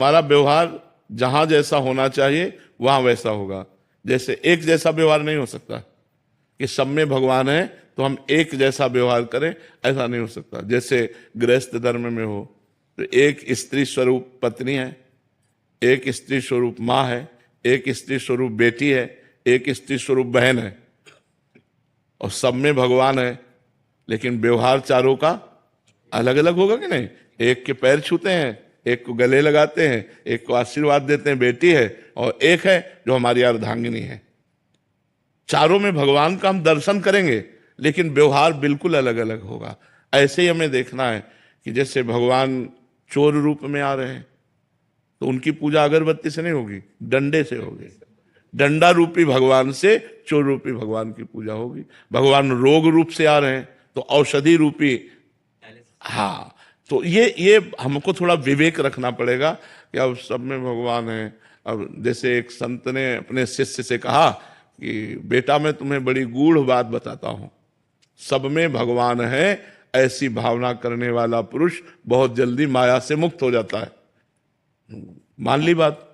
हमारा व्यवहार जहां जैसा होना चाहिए वहां वैसा होगा। जैसे एक जैसा व्यवहार नहीं हो सकता कि सब में भगवान है तो हम एक जैसा व्यवहार करें, ऐसा नहीं हो सकता। जैसे गृहस्थ धर्म में हो तो एक स्त्री स्वरूप पत्नी है, एक स्त्री स्वरूप माँ है, एक स्त्री स्वरूप बेटी है, एक स्त्री स्वरूप बहन है, और सब में भगवान है, लेकिन व्यवहार चारों का अलग अलग होगा कि नहीं। एक के पैर छूते हैं, एक को गले लगाते हैं, एक को आशीर्वाद देते हैं, बेटी है, और एक है जो हमारी अर्धांगिनी है। चारों में भगवान का हम दर्शन करेंगे, लेकिन व्यवहार बिल्कुल अलग अलग होगा। ऐसे ही हमें देखना है कि जैसे भगवान चोर रूप में आ रहे हैं तो उनकी पूजा अगरबत्ती से नहीं होगी, डंडे से होगी। डंडा रूपी भगवान से चोर रूपी भगवान की पूजा होगी। भगवान रोग रूप से आ रहे हैं तो औषधि रूपी, हाँ, तो ये हमको थोड़ा विवेक रखना पड़ेगा कि अब सब में भगवान है। अब जैसे एक संत ने अपने शिष्य से कहा कि बेटा मैं तुम्हें बड़ी गूढ़ बात बताता हूं, सब में भगवान है ऐसी भावना करने वाला पुरुष बहुत जल्दी माया से मुक्त हो जाता है। मान ली बात।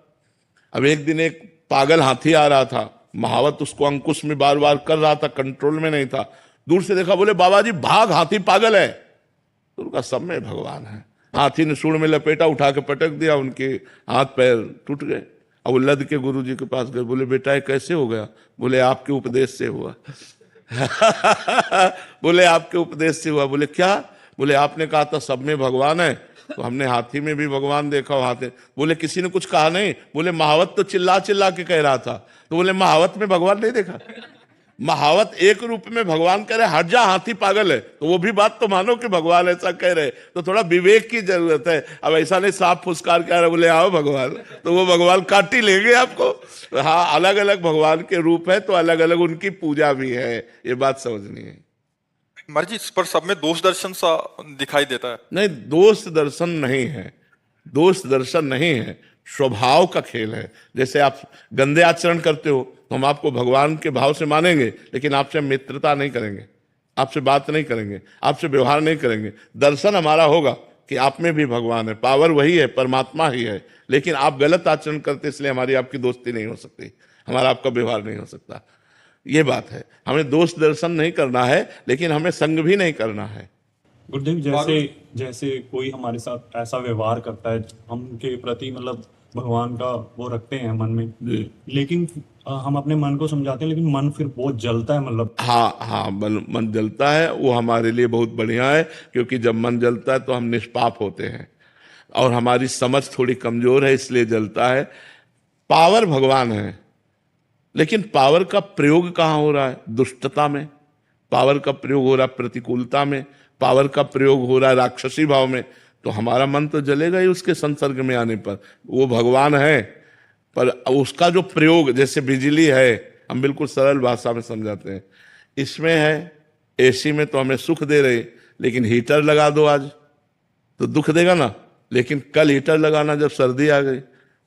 अब एक दिन एक पागल हाथी आ रहा था, महावत उसको अंकुश में बार बार कर रहा था, कंट्रोल में नहीं था। दूर से देखा, बोले बाबा जी भाग, हाथी पागल है। तो उनका सब में भगवान है। हाथी ने सूंड में लपेटा, उठा के पटक दिया, उनके हाथ पैर टूट गए। अब वो लद के गुरु जी के पास गए, बोले बेटा ये कैसे हो गया? बोले आपके उपदेश से हुआ। बोले आपके उपदेश से हुआ? बोले क्या? बोले आपने कहा था सब में भगवान है, तो हमने हाथी में भी भगवान देखा। हाथी बोले किसी ने कुछ कहा नहीं? बोले महावत तो चिल्ला चिल्ला के कह रहा था। तो बोले महावत में भगवान नहीं देखा? महावत एक रूप में भगवान कह रहे हट जा हाथी पागल है, तो वो भी बात तो मानो कि भगवान ऐसा कह रहे। तो थोड़ा विवेक की जरूरत है। अब ऐसा नहीं साफ फुसकार कह रहे बोले आओ भगवान, तो वो भगवान काट ही लेंगे आपको। हाँ, अलग अलग भगवान के रूप है तो अलग अलग उनकी पूजा भी है, ये बात समझनी है। महाराज जी, इस पर सब में दोष दर्शन सा दिखाई देता है। नहीं, दोष दर्शन नहीं है, दोष दर्शन नहीं है, स्वभाव का खेल है। जैसे आप गंदे आचरण करते हो तो हम आपको भगवान के भाव से मानेंगे, लेकिन आपसे मित्रता नहीं करेंगे, आपसे बात नहीं करेंगे, आपसे व्यवहार नहीं करेंगे। दर्शन हमारा होगा कि आप में भी भगवान है, पावर वही है, परमात्मा ही है, लेकिन आप गलत आचरण करते इसलिए हमारी आपकी दोस्ती नहीं हो सकती, हमारा आपका व्यवहार नहीं हो सकता। ये बात है। हमें दोष दर्शन नहीं करना है, लेकिन हमें संग भी नहीं करना है। गुरुदेव, जैसे जैसे कोई हमारे साथ ऐसा व्यवहार करता है, हम के प्रति मतलब भगवान का वो रखते हैं मन में, लेकिन हम अपने मन को समझाते हैं, लेकिन मन फिर बहुत जलता है, मतलब हाँ हाँ, मन जलता है। वो हमारे लिए बहुत बढ़िया है, क्योंकि जब मन जलता है तो हम निष्पाप होते हैं और हमारी समझ थोड़ी कमजोर है, इसलिए जलता है। पावर भगवान है, लेकिन पावर का प्रयोग कहाँ हो रहा है? दुष्टता में। पावर का प्रयोग हो रहा है प्रतिकूलता में, पावर का प्रयोग हो रहा है राक्षसी भाव में, तो हमारा मन तो जलेगा ही उसके संसर्ग में आने पर। वो भगवान है, पर उसका जो प्रयोग, जैसे बिजली है, हम बिल्कुल सरल भाषा में समझाते हैं, इसमें है एसी में तो हमें सुख दे रही, लेकिन हीटर लगा दो आज तो दुख देगा ना, लेकिन कल हीटर लगाना जब सर्दी आ गई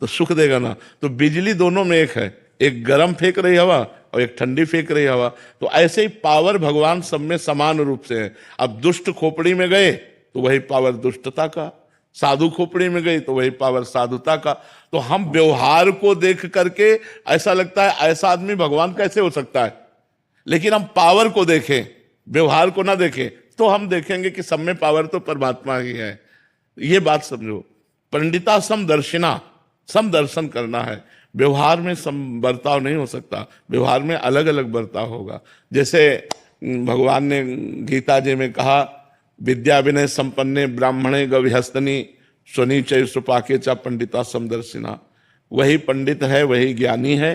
तो सुख देगा ना। तो बिजली दोनों में एक है, एक गर्म फेंक रही हवा और एक ठंडी फेंक रही हवा। तो ऐसे ही पावर भगवान सब में समान रूप से है। अब दुष्ट खोपड़ी में गए तो वही पावर दुष्टता का, साधु खोपड़ी में गई तो वही पावर साधुता का। तो हम व्यवहार को देख करके ऐसा लगता है ऐसा आदमी भगवान कैसे हो सकता है, लेकिन हम पावर को देखें, व्यवहार को ना देखें, तो हम देखेंगे कि सब में पावर तो परमात्मा ही है। ये बात समझो। पंडिता समदर्शिना, समदर्शन करना है। व्यवहार में सम बर्ताव नहीं हो सकता, व्यवहार में अलग अलग बर्ताव होगा। जैसे भगवान ने गीता जी में कहा, विद्या विनय संपन्ने ब्राह्मणे गविहस्तनी स्वनीचय सुपाके चा पंडिता समदर्शिना। वही पंडित है, वही ज्ञानी है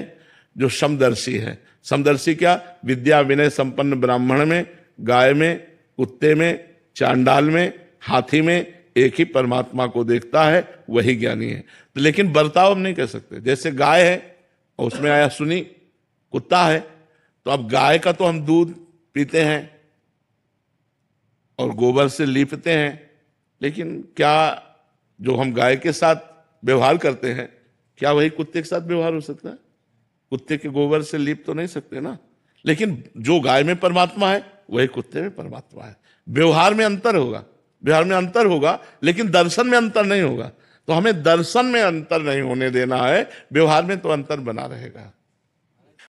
जो समदर्शी है। समदर्शी क्या? विद्या विनय संपन्न ब्राह्मण में, गाय में, कुत्ते में, चांडाल में, हाथी में एक ही परमात्मा को देखता है, वही ज्ञानी है। तो लेकिन बर्ताव हम नहीं कह सकते। जैसे गाय है और उसमें आया सुनी, कुत्ता है, तो अब गाय का तो हम दूध पीते हैं और गोबर से लीपते हैं, लेकिन क्या जो हम गाय के साथ व्यवहार करते हैं, क्या वही कुत्ते के साथ व्यवहार हो सकता है? कुत्ते के गोबर से लीप तो नहीं सकते ना। लेकिन जो गाय में परमात्मा है वही कुत्ते में परमात्मा है। व्यवहार में अंतर होगा, व्यवहार में अंतर होगा, लेकिन दर्शन में अंतर नहीं होगा। तो हमें दर्शन में अंतर नहीं होने देना है, व्यवहार में तो अंतर बना रहेगा।